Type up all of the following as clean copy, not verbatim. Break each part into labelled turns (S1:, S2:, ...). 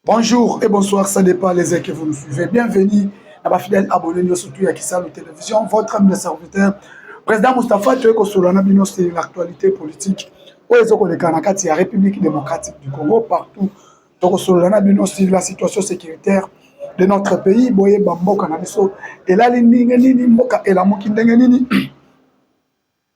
S1: Bonjour et bonsoir, ça dépend les heures que vous nous suivez. Bienvenue à ma fidèle abonnée, surtout à Kisalo Télévision, votre ami de serviteur, président Moustapha Tchoueko Solana Bino, c'est l'actualité politique. Où est-ce qu'on est Kanakati, la République démocratique du Congo, partout. Donc, Solana Bino, c'est la situation sécuritaire de notre pays. Boye Bambo Kanabiso, et là, Nini, Moka, et la Mokindengenini.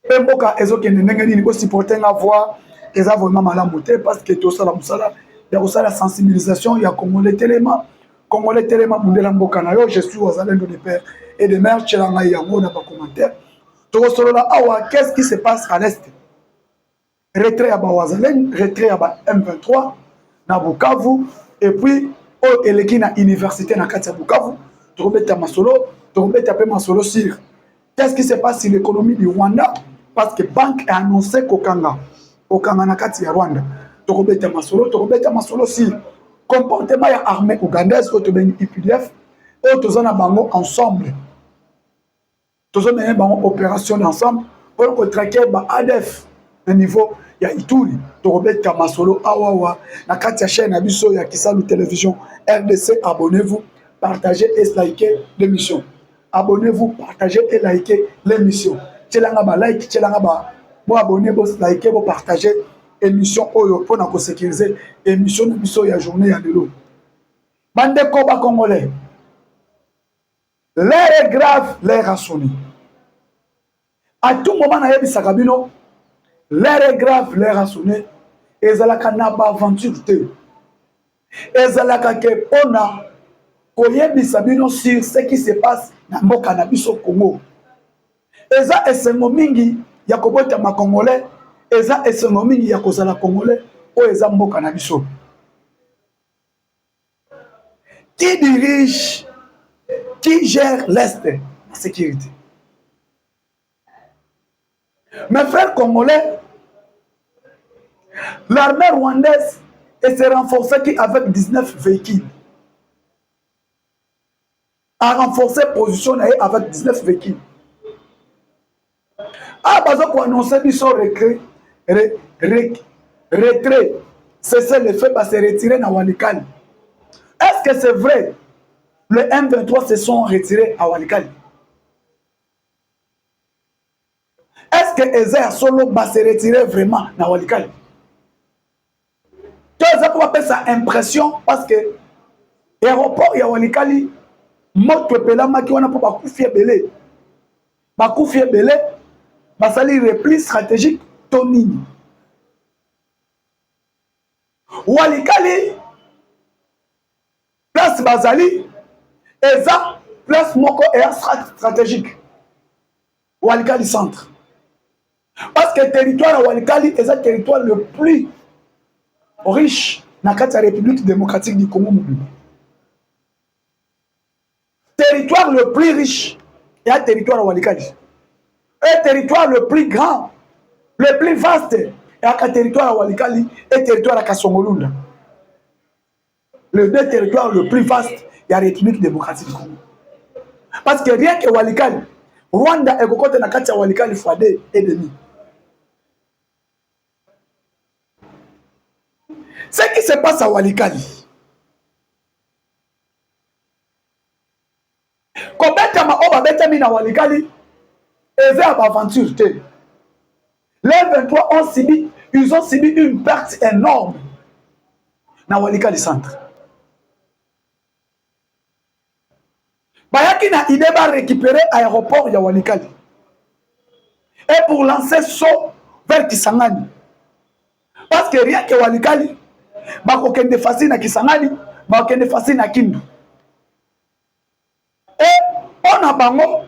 S1: Et Moka, et Zoki, Nengenini, aussi pour tenir à voir, et ça vraiment mal monter parce que tout ça, la Moussala. Il y a aussi la sensibilisation, il y a Congolais Téléma, Mundela Mbokanayo, je suis aux alènes de père et de mère, Tchelanga Yango, dans les commentaires. Qu'est-ce qui se passe à l'Est? Retrait à Bawazalen, retrait à M23, na Bukavu, et puis, au Elekina Université na Katia Bukavu, Torobeta Masolo, Torobeta Pe Masolo Sir. Qu'est-ce qui se passe sur l'économie du Rwanda? Parce que banque a annoncé Kokanga na Katia Rwanda. Torobeta Masolo si comportement ya armée ougandaise au tobeni IPDF et tozana bango ensemble. Tozana bango opération ensemble pour que traquer ba ADF au niveau ya Ituri. Torobeta Masolo awawa na Katia chaîne abiso ya Kisalo Télévision RDC. Abonnez-vous, partagez et likez l'émission. Abonnez-vous, partagez et likez l'émission. Tchelanga ba like, tchelanga ba bo abonnez, bo likez, bo partagez émission oyo pour nous sécuriser émission de biso ya journée ya lelo. Bande koba congolais. L'air est grave, l'air a sonné. À tout moment na yebi sakabino, l'air est grave, l'air a sonné. Ezalaka na ba aventure te. Ezalaka ke pona koyebi sabino sur ce qui se passe na mboka na biso Congo. Eza esengo mingi ya kobota ma congolais. Eza esengo mingi ya kozala congolais o eza mboka na biso. Qui dirige, qui gère l'Est, la sécurité? Mes frères congolais, l'armée rwandaise s'est renforcée avec 19 véhicules. A renforcé position avec 19 véhicules. Ah, parce qu'on annonçait biso retrait, cesser le fait parce que retirer na Walikali. Est-ce que c'est vrai? Le M23 se sont retirés à Walikali. Est-ce que Ezer Solo va se retirer vraiment à Walikali? Ça peut faire sa impression parce que l'aéroport ya Walikali, moto pelama qui wana pour bakufie belé. Bakufie belé, basali repli stratégique tonini. Walikali, place Bazali, Eza, place Moko et stratégique. Walikali centre. Parce que le territoire de Walikali est le territoire le plus riche dans la République démocratique du Congo. Territoire le plus riche est le territoire de Walikali. Et le territoire le plus grand, le plus vaste est le territoire de Walikali et le territoire de Kasongolunda. Les deux territoires le plus vastes est la République démocratique du Congo. Parce que rien que Walikali, Rwanda est côté na kati ya Walikali fois 2 et demi. Ce qui se passe à Walikali. Quand Betama Oba Betami na Walikali, et vers l'aventure. Les 23 ils ont subi une perte énorme dans Walikali centre. Bayaki na idée va récupérer l'aéroport de Walikali. Et pour lancer saut vers Kisangani. Parce que rien que Walikali, bakokende facile na Kisangani, bakokende facile na Kindu. Et on a bango,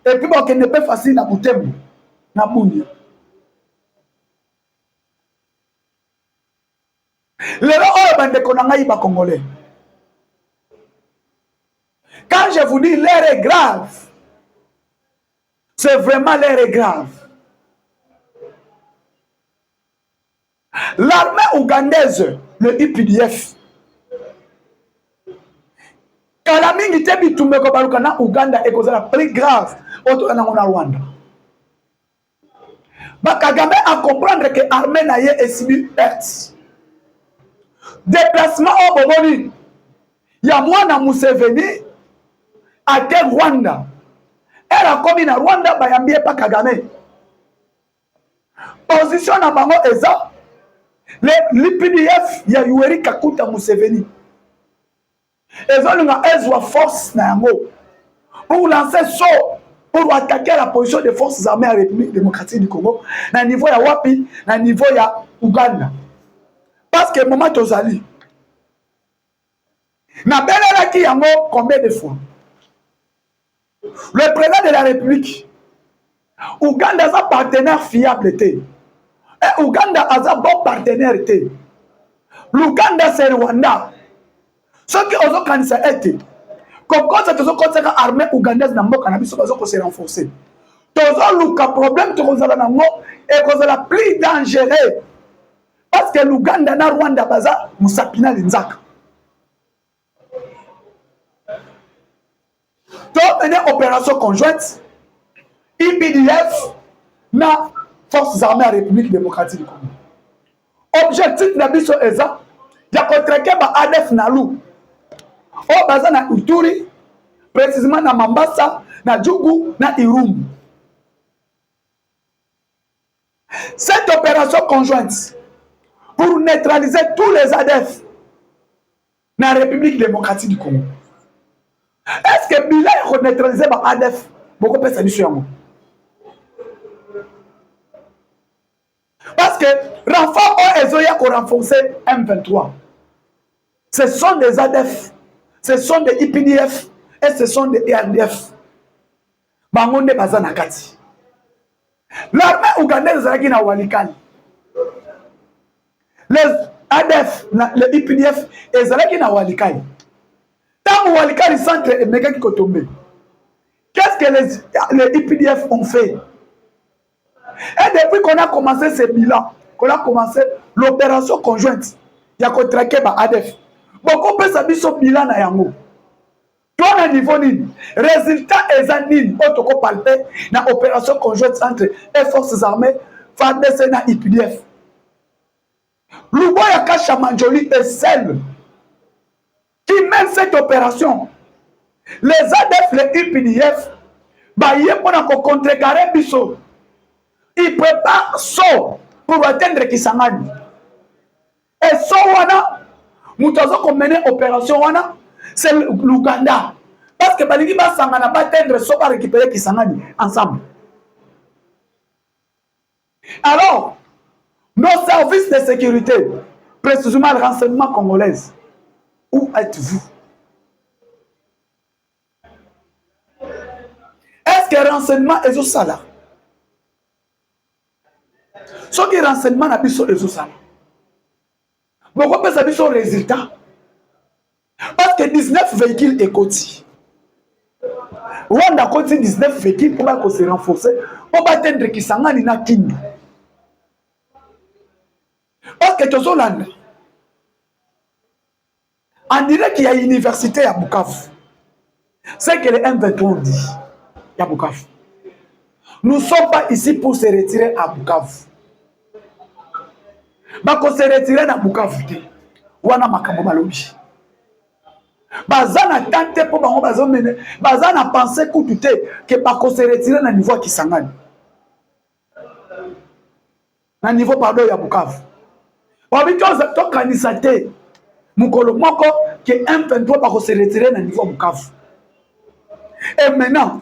S1: et puis bakokende pas facile na Butembo, na Bunia. Les gens bande konangai ba congolais. Quand je vous dis l'air est grave, c'est vraiment l'air est grave. L'armée ougandaise, le IPDF, quand la mingi tebi tumeko balukana Ouganda est la plus grave au Rwanda. Bakagame à comprendre que l'armée n'a pas subi perte. déplacement au Boboli. Il y a moi na Museveni à Rwanda. Elle a commis na Rwanda bayambie pa Kagame. Position na bango eza l'IPDF ya Yoweri Kaguta Museveni. Ezolunga ezwa force na yango pour lancer saut pour attaquer la position des forces armées à la République démocratique du Congo na niveau ya wapi na niveau ya Uganda. Parce que moment tozali na belelaki yango combien de fois le président de la République Uganda a un partenaire fiable et Uganda a un bon partenaire l'Uganda c'est Rwanda ceux qui ont organisé été comme ça tous ont armée ougandaise na mboka na biso bazo ko se renforcer tozo luka problème to kozala nango et kozala plus dangereux parce que l'Uganda na Rwanda baza musapina linzaka to mener opération conjointe IPDF na forces armées à République démocratique du Congo. Objectif na biso eza ya kotreke ba ADF na lu o baza na Ituri précisément na Mambasa na Djugu na Irumu. Cette opération conjointe pour neutraliser tous les ADF na République démocratique du Congo. Est-ce que Bila est neutralisé par ADF? Beaucoup de personnes. Parce que renfort Ezoya qui renforcé M23. Ce sont des ADF, ce sont des IPDF et ce sont des ERDF. Bangonde Bazanakati. L'armée ougandaise est na Walikali. Les ADF, les IPDF, ils na Walikali. Tant Walikali centre et méga qui tombé. Qu'est-ce que les IPDF ont fait? Et depuis qu'on a commencé ce bilan, qu'on a commencé l'opération conjointe, il y a contraqué par ADF. Beaucoup peut savoir ce bilan na yango. Toi, à niveau nil, résultat est un nil, autre palpé, na opération conjointe entre les forces armées, FARDC et IPDF. Louboya Kachamanjoli est celle qui mène cette opération. Les ADF, les IPDF, bah, il y a pour contrecarrer Bisso. Ils préparent saut pour atteindre Kisangani. Et saut wana, nous avons mené opération wana, c'est l'Ouganda. Parce que Balingi Basangana va atteindre saut pour récupérer Kisangani ensemble. Alors, nos services de sécurité, précisément le renseignement congolais, où êtes-vous? Est-ce que le renseignement est au salaire? Ce qui est renseignement n'a plus sur ça. Pourquoi pas ça plus sur résultat? Parce que 19 véhicules est cotis. Rwanda cotis 19 véhicules pour se renforcer. On va atteindre qui s'engage na Kindu. Parce que tous Hollande. On dirait qu'il y a une université à Bukavu. C'est que les M23 dit. Il y a Bukavu. Nous ne sommes pas ici pour se retirer à Bukavu. Bako se retirer na Bukavu. Wana makambo malobi. Bazana tante pour bango bazomene. Bazana pensé kutute que bako se retirer na niveau Kisangani. Na niveau pardon ya Bukavu. Wabito to kanisa te. Mukolo moko que M23 bako se retirer na niveau Bukavu. Et maintenant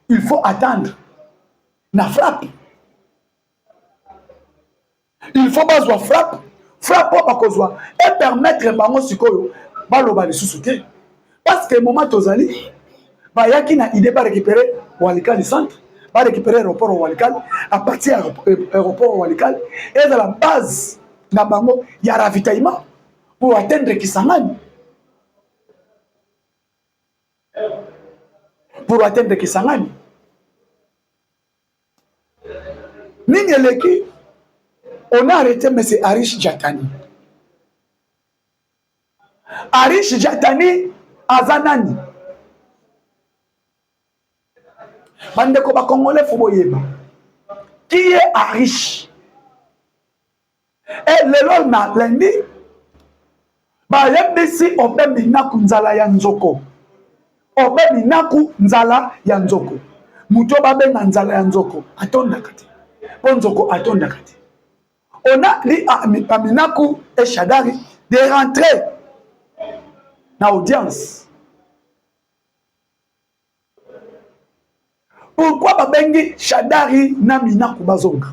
S1: il faut attendre la frappe. Il faut pas soit frappe pas kozwa et permettre bango sikoyo baloba les sous-soutés parce que moment tozali ba yaki na idée ba récupérer Walikali centre, ba récupérer aéroport Walikali à partir aéroport Walikali et dans la base na bango il y a ravitaillement pour atteindre Kisangani. Pour atteindre Kisangani. Nini eleki on a arrêté M. Arish Djatani. Arish Djatani Azanani. Bandeko ba Congolais faut boyeba. Qui est Arish? Et lelo na lundi, ba yebisi obe minaku nzala ya nzoko. Obe minaku nzala ya nzoko. Muto babe na nzala ya nzoko. Atonda kati. Po nzoko atonda kati. On a dit à Minaku et Shadari de rentrer dans l'audience. Pourquoi babengi Shadari na Minaku bazonga?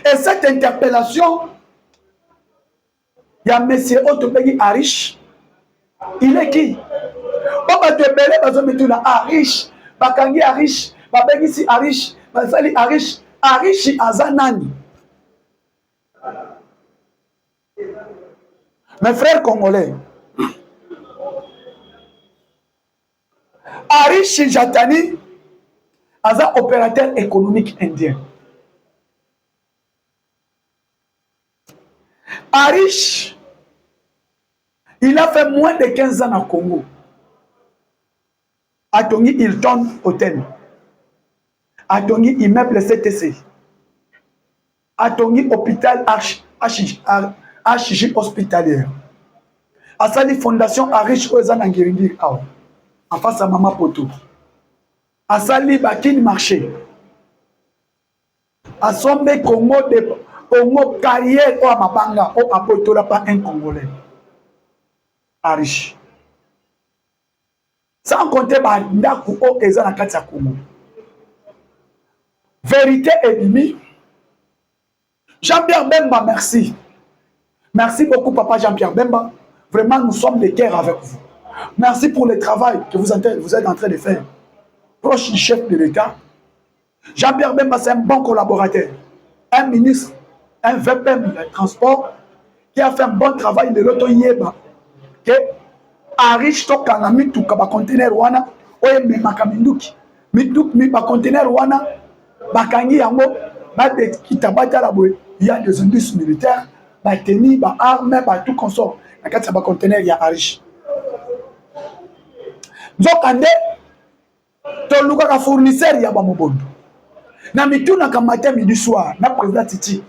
S1: Et cette interpellation, il y a monsieur Otobengi Arish. Il est qui? On va te belé bazometu na Arish. Bakangi Arish. Babengi si Arish. Basali Arish. Arishi Azanani. Mes frères congolais. Arishi Jatani, Aza opérateur économique indien. Arish, il a fait moins de 15 ans au Congo. Atongi Hilton Hotel. Atongi immeuble CTC. Atongi hôpital HJ hospitalière. Asali fondation Arish Oezan Angiringi en face à Mama Poto. Asali Bakin marché. Asombe Congo de Congo carrière ou à Mabanga ou à Poto là pas un Congolais. Arish. Sans compter Bandaku ou Ezan Akatia Congo. Vérité ennemie. Jean-Pierre Bemba, merci. Merci beaucoup, papa Jean-Pierre Bemba. Vraiment, nous sommes de cœur avec vous. Merci pour le travail que vous êtes en train de faire. Proche du chef de l'État. Jean-Pierre Bemba, c'est un bon collaborateur. Un ministre, un VPM de transport qui a fait un bon travail de l'auto Yeba. Que Arish Tokana Mituka, ba conteneur wana, oye Makaminduki. Mituki, ba conteneur wana, Bakangi Yango, Bate Kitabata la boue. Il y a des indices militaires, ba tenue, ba armes, ba tout consort. Na kati ba conteneur ya Arish. Nzokande toluka ka fournisseur ya ba mobondo. Na mituna ka matin midi soir na président Titi.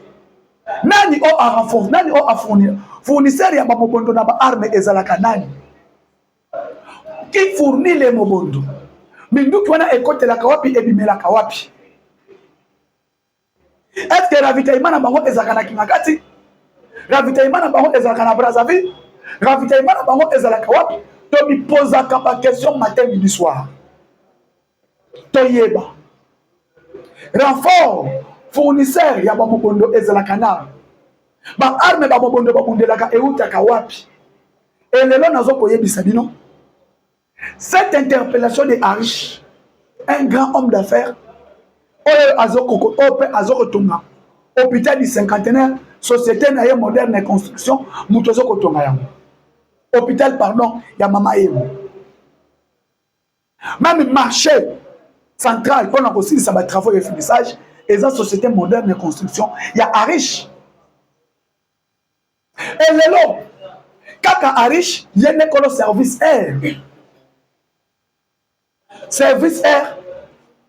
S1: Nani o a renfort, nani o a fournir. Fournisseur ya ba mobondo na ba armes ezalaka nani. Qui fournit les mobondo? Minduki wana ekotelaka wapi ebimelaka wapi? Est-ce que ravitaillement na bango ezalaka na Kingakati? Ravitaillement na bango ezalaka na Brazzaville? Ravitaillement na bango ezalaka wapi? To mi posaka ba question matin midi soir. Toyeba. Renfort fournisseur ya ba mobondo ezalaka na. Ba arme ba mobondo ba bundelaka eutaka wapi? Et lelo nazo koyebisa bino. Cette interpellation de Arish, un grand homme d'affaires, hôpital du cinquantenaire, société moderne et construction, hôpital, pardon, Yamama Emo. Même marché central, pendant aussi ça va travaux et finissage, et la société moderne et construction, il y a Arish. Et lelo, kaka Arish, il y a un service air. Service air,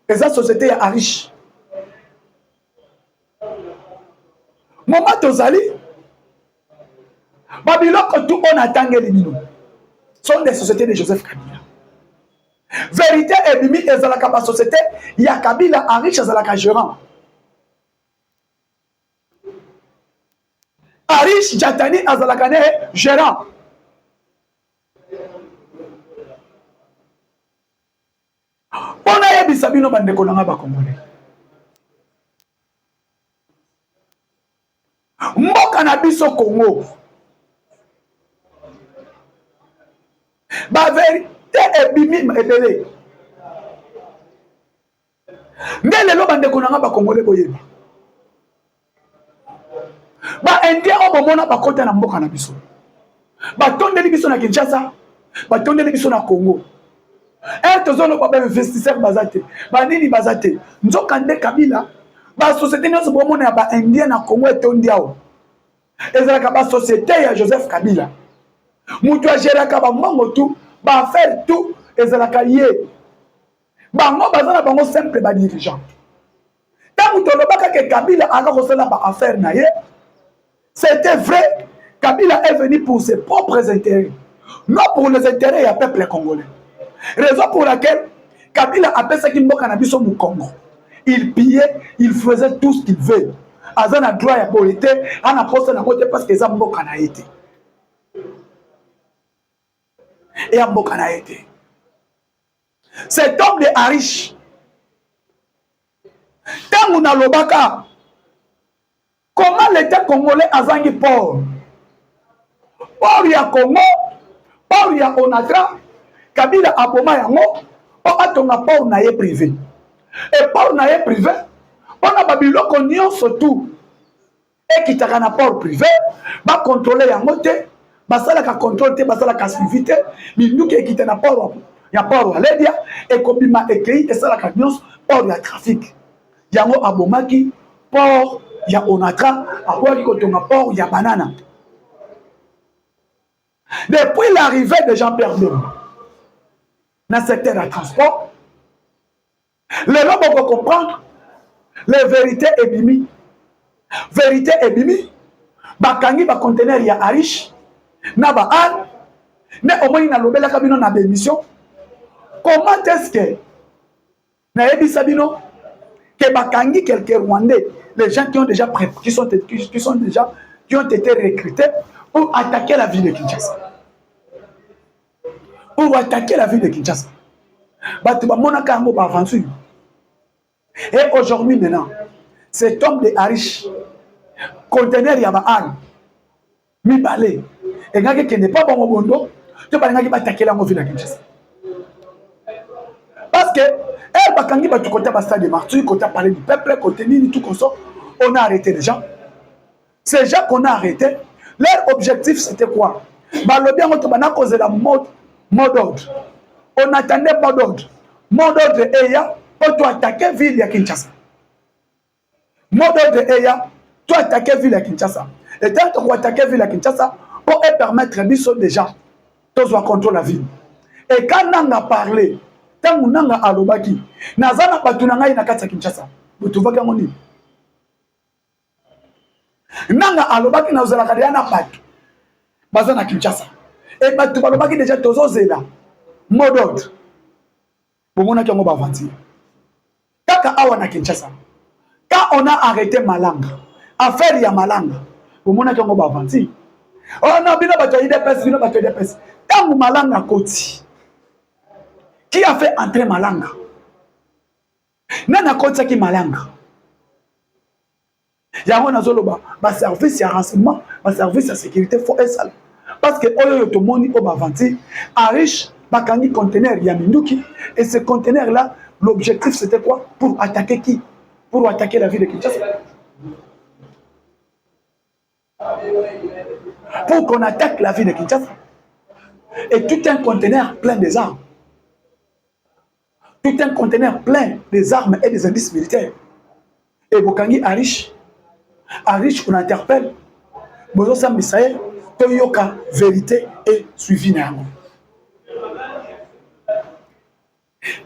S1: et la société est riche. Moment Tozali, Babylone, tout on attend les minous. Sont des sociétés de Joseph Kabila. Vérité et Bimi et Zalaka société, il y a Kabila en riche Zalaka gérant. Arish Jatani Azalakane gérant. On a yé bisabino bandeko nanga ba Congolais. Mboka na biso Congo. Ba vérité ebimi ebele. Ndele lo bandeko nanga ba Congolais boyeba. Ba indien o bomona ba kota na mboka na biso. Ba tondeli biso na Kinshasa, ba tondeli biso na Congo. Un tozono ba investisseur bazate, ba nini bazate. Nzokande Kabila, ba société nyonso bomona ba indien na Congo etondiao. Ezalaka ba société ya Joseph Kabila. Mutu ageraka ba mongo tout, ba faire tout ezalaka yé. Bango bazana bango simple ba dirigeant. Tant que Kabila a reçu la affaire, c'était vrai. Kabila est venu pour ses propres intérêts, non pour les intérêts du peuple congolais. Raison pour laquelle Kabila appelle ça qu'il cannabis au Congo. Il pillait, il faisait tout ce qu'il veut. Azan a droit à polité, on a posté la côté parce que ça m'a été. Et à m'a été. Cet homme de Arish, tant on a l'obaka, comment l'État congolais a zangi port? Port ya Congo, port ya Onatra, Kabila aboma yango, port atonga port na ye privé. Et port na ye privé, on a babiloko nyonso tout. Et qui t'a un port privé, va contrôler yango te, basala ka contrôle te, basala ka suivi te, mais nous qui t'a un port, ya port à l'aide, et kobima écrit, et ça la nyonso, port ya trafic. Yango abomaki, port ya Onatra, abomaki kotonga port ya banana. Depuis l'arrivée de Jean-Pierre Bemba dans le secteur de transport, les gens vont comprendre les vérités ébimi. Vérité ébimi, bakangi ba conteneur ya Arish, na ba an, ne au moins na lobela kabino na démission. Comment est-ce que na ebi sabino que bakangi quelques Rwandais, les gens qui ont déjà qui ont été recrutés pour attaquer la ville de Kinshasa. Pour attaquer la ville de Kinshasa. Et aujourd'hui, maintenant, cet homme de Arish, conteneur Yabaan, mi balé, et ngaki qui n'est pas bon au bondo, tu vas attaquer la ville de Kinshasa. Parce que, elle bakangi ba tu côté basta de martyrs, côté parler du peuple, côté nini tout comme ça, on a arrêté les gens. Ces gens qu'on a arrêtés, leur objectif c'était quoi? Bah le bien on a causé la mode d'ordre. On attendait mot d'ordre. Mot d'ordre est pour attaquer la ville de Kinshasa. Mot d'ordre est pour attaquer la ville de Kinshasa. Et tant qu'on attaquer la ville de Kinshasa, pour permettre aux gens de contrôler la ville. Et quand on a parlé, tant qu'on a alobaki, nazana patunanga ina kata Kinshasa. Butuvaka moni. Nanga alobaki na uzala kadiana batu. Bazana Kinshasa. Et batu balobaki déjà tozo zela. Mot d'ordre. Bomona ki yango bavanti. Kaka awa na Kinshasa. Quand on a arrêté Malanga, affaire ya Malanga, bomona ki yango bavanti. Oh non, bino bato IDPS, bino bato IDPS. Tangu Malanga koti. Qui a fait entrer Malanga? Nana koti ki Malanga. Yango nazoloba, ba service ya renseignement, ba service ya sécurité faut esal. Parce que oyo to moni o bavanti, Arish bakangi conteneur ya Minduki, et ce conteneur là, l'objectif c'était quoi? Pour attaquer qui? Pour attaquer la ville de Kinshasa. Pour qu'on attaque la ville de Kinshasa. Et tout un conteneur plein des armes. Tout un conteneur plein des armes et des indices militaires. Et Bokangi Arish, on interpelle. Bozo Sam Misaël, Toyoka, vérité et suivi Nango.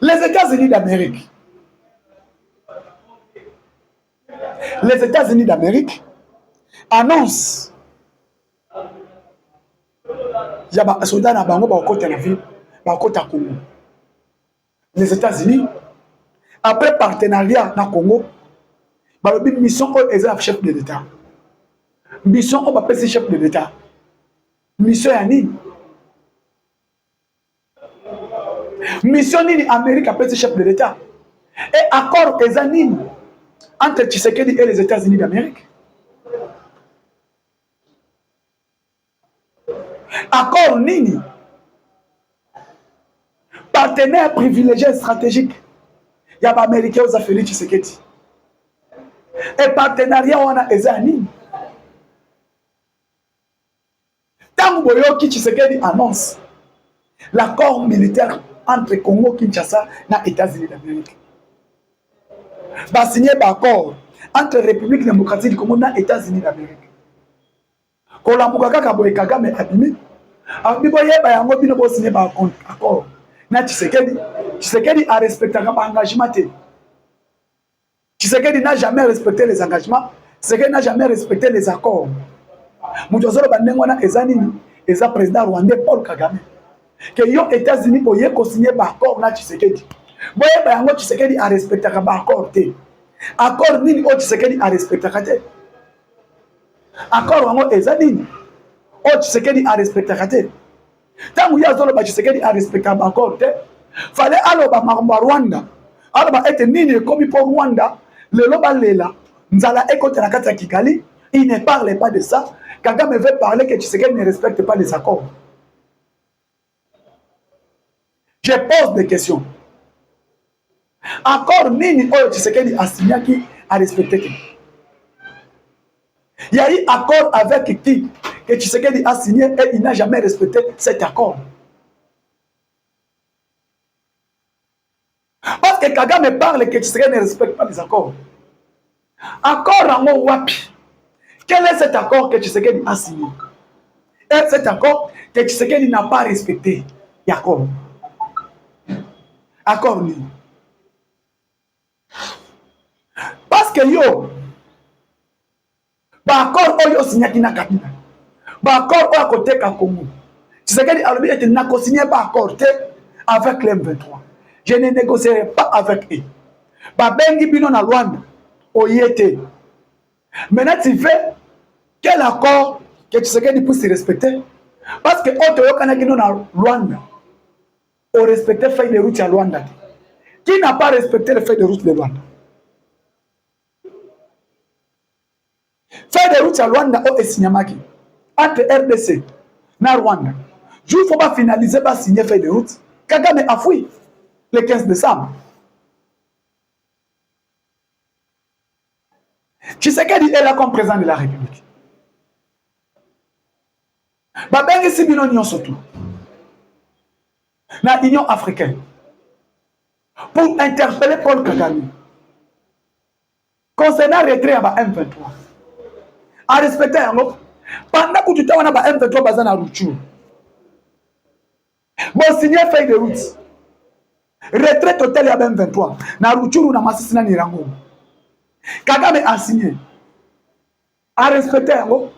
S1: Les États-Unis d'Amérique. Les États-Unis d'Amérique annoncent il y a des soldats na bango ba côté la ville, ba côté Congo. Les États-Unis après partenariat na Congo, ba lobi mission ko ezala chef de l'État. Mission ko ba pesi chef de l'État. Mission ya nini? Mission nini Amérique a pesi chef de l'État. Et accord ezanini entre Tshisekedi et les États-Unis d'Amérique. Accord nini? Partenaire privilégié stratégique. Il y a des Américains aux affaires Tshisekedi. Et partenariat on a ezanini. Tant que Tshisekedi annonce l'accord militaire entre Congo, Kinshasa et les États-Unis d'Amérique. Va signer l'accord entre la République démocratique du Congo et les États-Unis d'Amérique. Quand la Moukaka Boye Kagame abimi, Abiboye Bayango Bino Bo signer l'accord. Na Tshisekedi a respecté l'engagement. Tshisekedi n'a jamais respecté les engagements. Tshisekedi n'a jamais respecté les accords. Moutozolo Bandengwana Ezanini, Eza président rwandais Paul Kagame. Que yo États-Unis pour y signer par accord na Tshisekedi. Boye bayango Tshisekedi a respecté par accord te. Accord nini o Tshisekedi a respecté te. Accord wango Ezanini. O Tshisekedi a respecté te. Tangu ya zolo ba Tshisekedi a respecté par accord te. Fallait aloba maromba Rwanda. Aloba ete nini komi pour Rwanda. Le loba lela. Nzala ekote na kati ya Kigali. Il ne parle pas de ça. Kagame veut parler que Tshisekedi ne respecte pas les accords. Je pose des questions. Accord nini oyo Tshisekedi a signé qui a respecté qui? Il y a eu accord avec qui que Tshisekedi a signé et il n'a jamais respecté cet accord. Parce que Kagame parle que Tshisekedi ne respecte pas les accords. Accord en wapi. Quel est cet accord que Tshisekedi a signé? Et cet accord que Tshisekedi n'a pas respecté. Accord. Accord ni. Parce que yo, ba accord oyo signé qui na kabila. Ba accord oyo côté ka Congo. Tshisekedi a dit n'a pas signé ba accord avec les M23. Je ne négocierai pas avec eux. Ba bengi bino na Rwanda oyete. Maintenant tu fais quel accord que Tshisekedi puisse respecter? Parce que Otoyo Kanakino na Rwanda, on respectait feuille de route à Rwanda. Qui n'a pas respecté les feuilles de route de Rwanda? Feuille de route à Rwanda, on est signé entre RDC na Rwanda. Je ne faut pas finaliser, pas signer feuille de route. Kagame a fui le 15 décembre. Tshisekedi est là comme président de la République. Babengi Sibino Nyon surtout. Na Union africaine. Pour interpeller Paul Kagame. Concernant le retrait à M23. À respecter un autre. Pendant que tu t'as M23 basé dans Rutshuru. Bon signer feuille de route. Retrait total à M23. Na Rutshuru na Masisi na Nirango. Kagame a signé. À respecter un autre.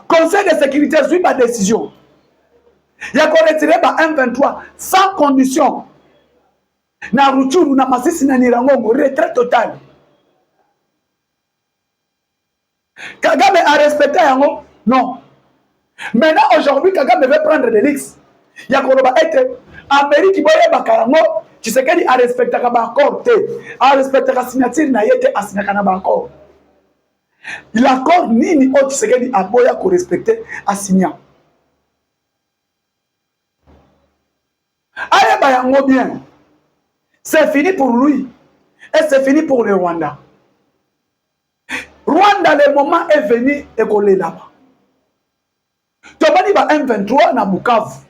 S1: Conseil de sécurité suit ma décision. Il y a qu'on retire par M23 sans condition. Na Rutshuru na Masisi na Nirango. Retrait total. Kagame a respecté un autre. Non. Maintenant, aujourd'hui, Kagame veut prendre des risques. Il y a qu'on va être Amérique qui voyait Bakarango, tu sais qu'il a respecté l'accord, a respecté la signature, n'a été à signer l'accord. L'accord, ni autre, tu sais qu'il a boya qu'on respecte à signer. Aïe, Bayango bien. C'est fini pour lui. Et c'est fini pour le Rwanda. Rwanda, le moment est venu et qu'on est là-bas. Tu vas dire M23 na Bukavu.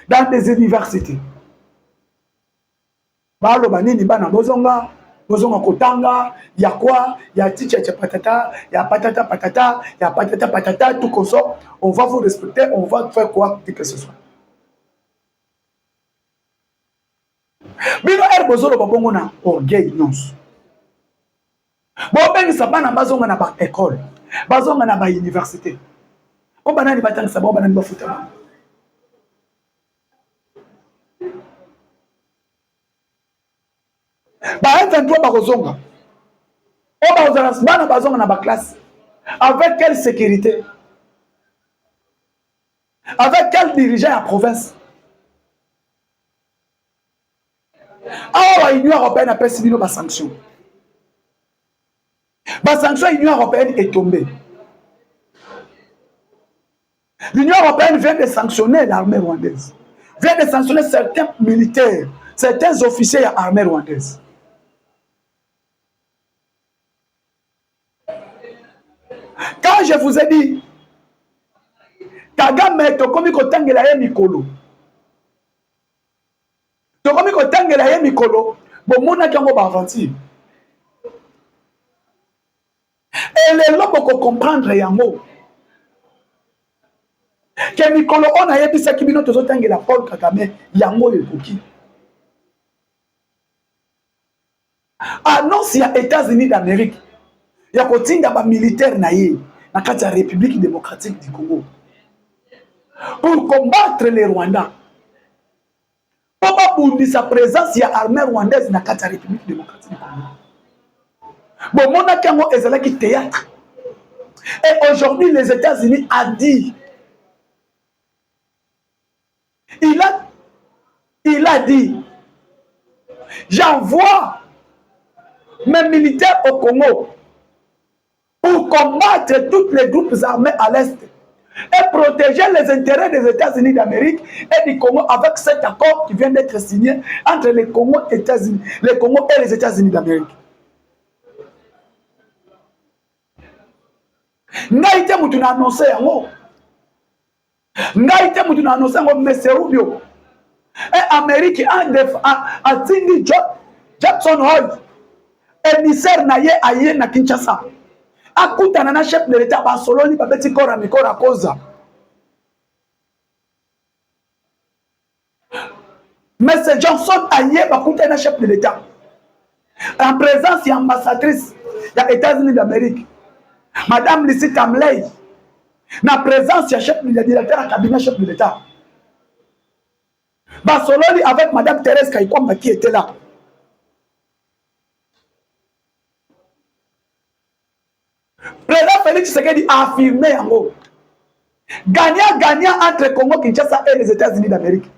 S1: Dans des universités. Balo banini bana bozonga kotanga, ya quoi, ya ticha patata, ya patata patata, ya patata patata, tout comme ça. On va vous respecter, on va faire quoi que ce soit. Bino bozolo babongo na orgueil nyonso. Bo bengi sabana bazonga na ba école, bazonga na ba université. O banani batanga sabo banani bafuta. Ba M23 bakozonga. O bazana bazonga na ba classe. Avec quelle sécurité? Avec quel dirigeant à province? Ah, l'Union européenne a pris des sanctions. La sanction de l'Union européenne est tombée. L'Union européenne vient de sanctionner l'armée rwandaise. Vient de sanctionner certains militaires, certains officiers de l'armée rwandaise. Quand je vous ai dit, Kagame tokomi kotangela ye mikolo. Tokomi kotangela ye mikolo, bomona kango ba aventure. Et les gens peuvent comprendre yango. Que mikolo on a yebisa kibino tozotangela Paul Kagame yango ekoki. annonce ya États-Unis d'Amérique ya kotinda ba militaire na ye na kati ya République démocratique du Congo pour combattre les Rwandais. Pour bundisa présence ya armée rwandaise na kati ya République démocratique du Congo. Bon, mon akango ezalaki théâtre. Et aujourd'hui, les États-Unis a dit, il a dit, j'envoie mes militaires au Congo pour combattre tous les groupes armés à l'Est et protéger les intérêts des États-Unis d'Amérique et du Congo avec cet accord qui vient d'être signé entre les Congo et les États-Unis d'Amérique. Ngaïté moutouna annoncé yango. Ngaïté moutouna annoncé yango M. Rubio. Et Amérique a tindi Jackson Hole, émissaire naye aye na Kinshasa. Akutana na chef de l'État Barcelone babeti kora mikora koza. M. Johnson aye bakutana na chef de l'État. En présence de l'ambassadrice des États-Unis d'Amérique. Madame Lissi Tamley, na présence du chef du directeur du cabinet chef de l'État. Barcelone avec Madame Thérèse Kayikwamba qui était là. Président Félix Tshisekedi a affirmé en haut. Gagnant entre Congo, Kinshasa et les États-Unis d'Amérique.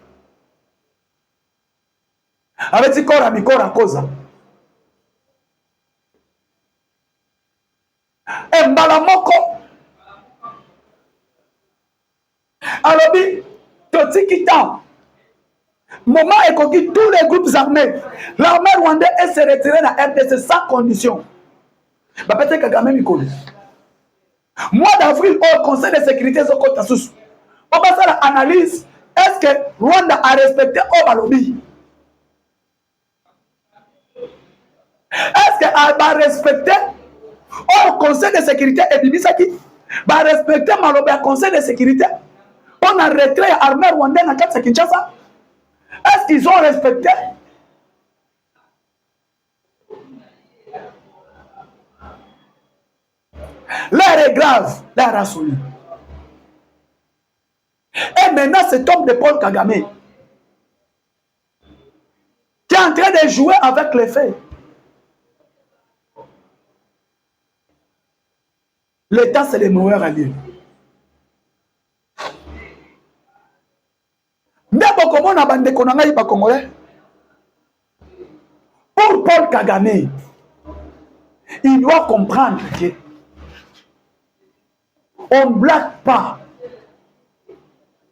S1: Avec ce corps à Mikora Koza. Et Mbalamoko. Alors, Toti Kitan. Moment est conquis tous les groupes armés. L'armée rwandaise est se retirée dans la RDC sans condition. Peut-être que quand même il connaît. Mois d'avril, au Conseil de sécurité, on va faire l'analyse. Est-ce que Rwanda a respecté Obalobi? Est-ce qu'elle va respecter au Conseil de sécurité et Bibisaki va respecter Malobi au Conseil de sécurité? On a retrait armée rwandaise dans Katsa Kinshasa. Est-ce qu'ils ont respecté? L'air est grave, l'air a souillé. Et maintenant, cet homme de Paul Kagame qui est en train de jouer avec les faits. L'État, c'est le meilleur allié. Mais comment on a bandé qu'on a eu pas congolais? Pour Paul Kagame, il doit comprendre que on ne blague pas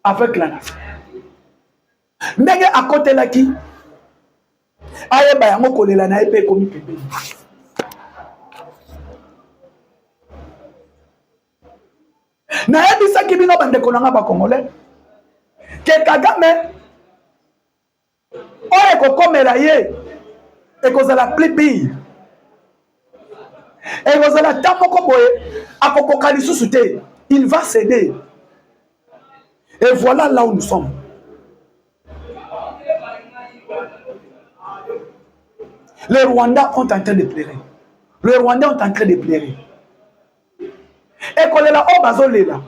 S1: avec la nation. Ndenge à côté là qui aye ba yango kolela na epé komi pépé. Na yebisa ki bino bande konanga ba congolais ke Kagame oye ko komela ye e kozala plus pire. Et vous allez tamoko boye akokoka lisusu te. Il va céder. Et voilà là où nous sommes. Les Rwandais sont en train de pleurer. Les Rwandais sont en train de pleurer. Et quand les là, oh bazolela.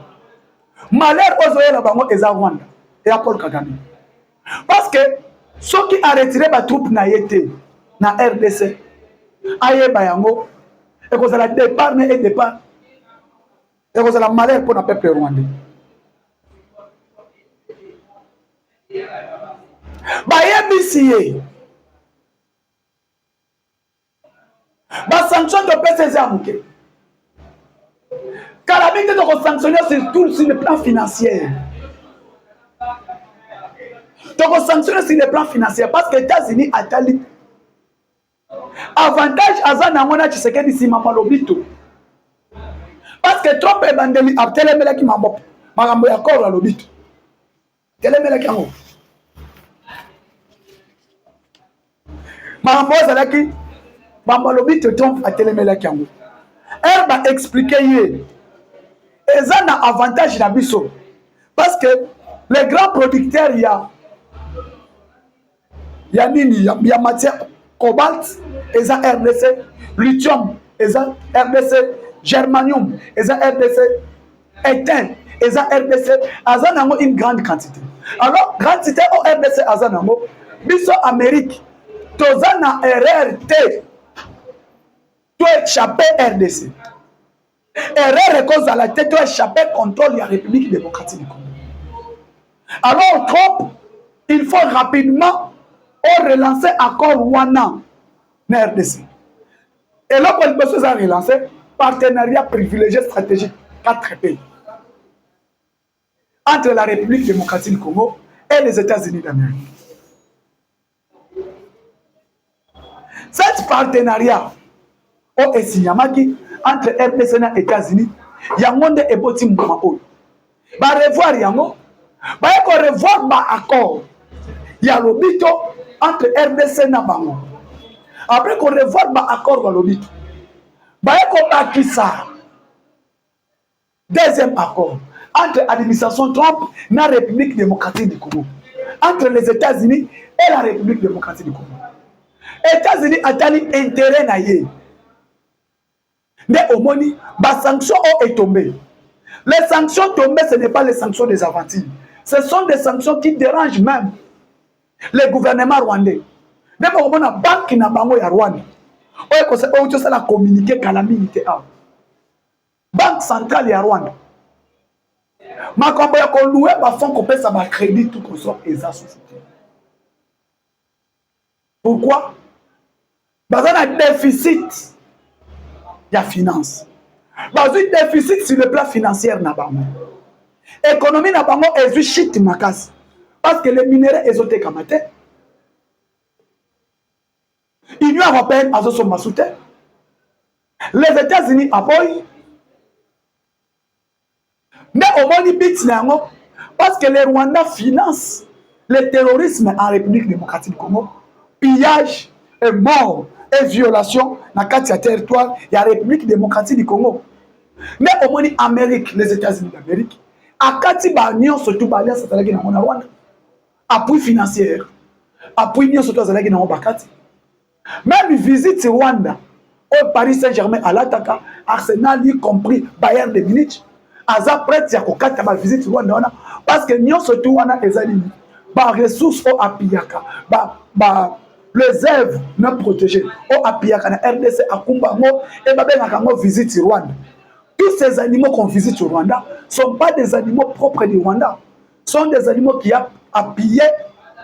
S1: Malheur aux oeufs là-bas, ils ont Rwanda. Et à Paul Kagame. Parce que ceux qui ont retiré les troupes na yete, na RDC, aye bayango, et qu'on a la départ et départ. Et qu'on a la malheur pour le peuple rwandais. Baye bisiye. Ba sanction de PCZ amouke. Calamité de sanctionner surtout sur le plan financier. Donc sanctionner sur le plan financier parce que les États-Unis a tali avantage azana mona Tshisekedi si mama lobito. Parce que Trump et Bandeli a telemela ki mambo. Magambo ya koro lobito. Telemela ki ngo. Magambo zalaki mambo lobito Trump a telemela ki ngo. Elle va expliquer yé. Ezana avantage na biso. Parce que les grands producteurs il y a nini, il y a matière cobalt eza RDC, lithium eza RDC, germanium eza RDC, étain eza RDC, aza nango une grande quantité. Alors quantité au RDC aza nango biso Amérique toza na RRT to échapper RDC. Erreur cause à la tête to échapper contrôle la République démocratique du Congo. Alors trop il faut rapidement relancer accord Rwanda na RDC. Et là pour le besoin à relancer partenariat privilégié stratégique 4 pays entre la République démocratique du Congo et les États-Unis d'Amérique. Cet partenariat au Esinyamaki entre RDC et les États-Unis, il y a un monde et boti mouvement. Ba revoir yango, ba ko revoir ba accord. Il y a l'obito entre RDC et Bango. Après qu'on revoir ba accord ba l'obito. Ba ko bakisa. Deuxième accord entre l'administration Trump et la République démocratique du Congo. Entre les États-Unis et la République démocratique du Congo. Les États-Unis ont intérêt à y. Mais au moins, les sanctions ont tombé. Les sanctions tombées, ce n'est pas les sanctions des aventures. Ce sont des sanctions qui dérangent même le gouvernement rwandais. Même au moins, la banque qui n'a pas de Rwanda. On a communiqué calamité. Banque centrale de Rwanda. Ma compagnie a loué un fonds qu'on peut ça crédit tout comme ça et ça société. Pourquoi? Parce qu'il y a un déficit. Il y a finance. Parce qu'il y a un déficit sur le plan financier. L'économie n'a pas de chute makas. Parce que les minéraux ésotés kamate. L'Union européenne a son soutien. Les États-Unis appuient. Mais au moins, ils bitent parce que les Rwandais financent le terrorisme en République démocratique du Congo. Pillage et mort et violation dans le territoire de la République démocratique du Congo. Mais au moins, l'Amérique, les États-Unis d'Amérique, à Kati Bagnon, surtout Balia, c'est la Rwanda. Appui financier, appui Nyon, surtout la Bakati. Même visite Rwanda, au Paris Saint-Germain à l'Ataka, Arsenal, y compris Bayern de Munich. Aza prête ya kokata ba visite Rwanda parce que nyon surtout wana ezali ba ressources au apiyaka ba les œuvres non protégées au apiyaka na RDC akumba ngo et ba benga ngo visite Rwanda. Tous ces animaux qu'on visite au Rwanda sont pas des animaux propres du Rwanda, sont des animaux qui a appuyé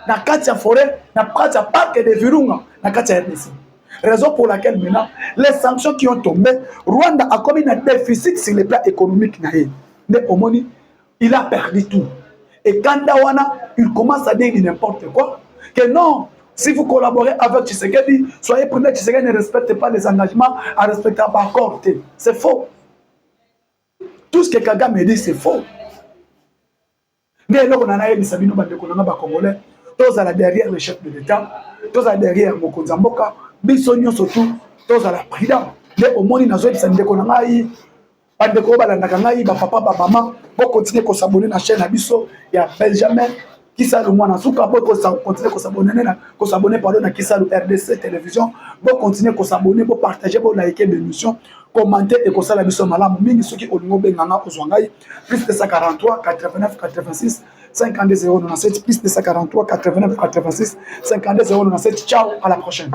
S1: na katia forêt na katia parc de Virunga na katia RDC. Raison pour laquelle maintenant, les sanctions qui ont tombé, Rwanda a commis un déficit sur le plan économique. Mais au moins, il a perdu tout. Et quand Dawana, il commence à dire n'importe quoi, que non, si vous collaborez avec Tshisekedi, soyez prêts que Tshisekedi ne respecte pas les engagements à respecter par accord. C'est faux. Tout ce que Kagame dit, c'est faux. Mais là, on a dit Sabino Bandekonanga Congolais, tous à la derrière le chef de l'État, tous à derrière Mokonzamboka. Bisonyo surtout tous à la président mais au moins nazo bisa ndeko na ngai bandeko balanda ngai ba papa ba maman bo continuer ko s'abonner na chaîne biso ya Benjamin Kisalu mwana suka bo ko continuer ko s'abonner pardon na Kisalu RDC télévision bo continuer ko s'abonner bo partager bo liker l'émission commenter et ko sala biso malamu mingi soki olingo benganga ko zwangai plus de 143 89 86 52 097 plus de 143 89 86 52 097. Ciao, à la prochaine.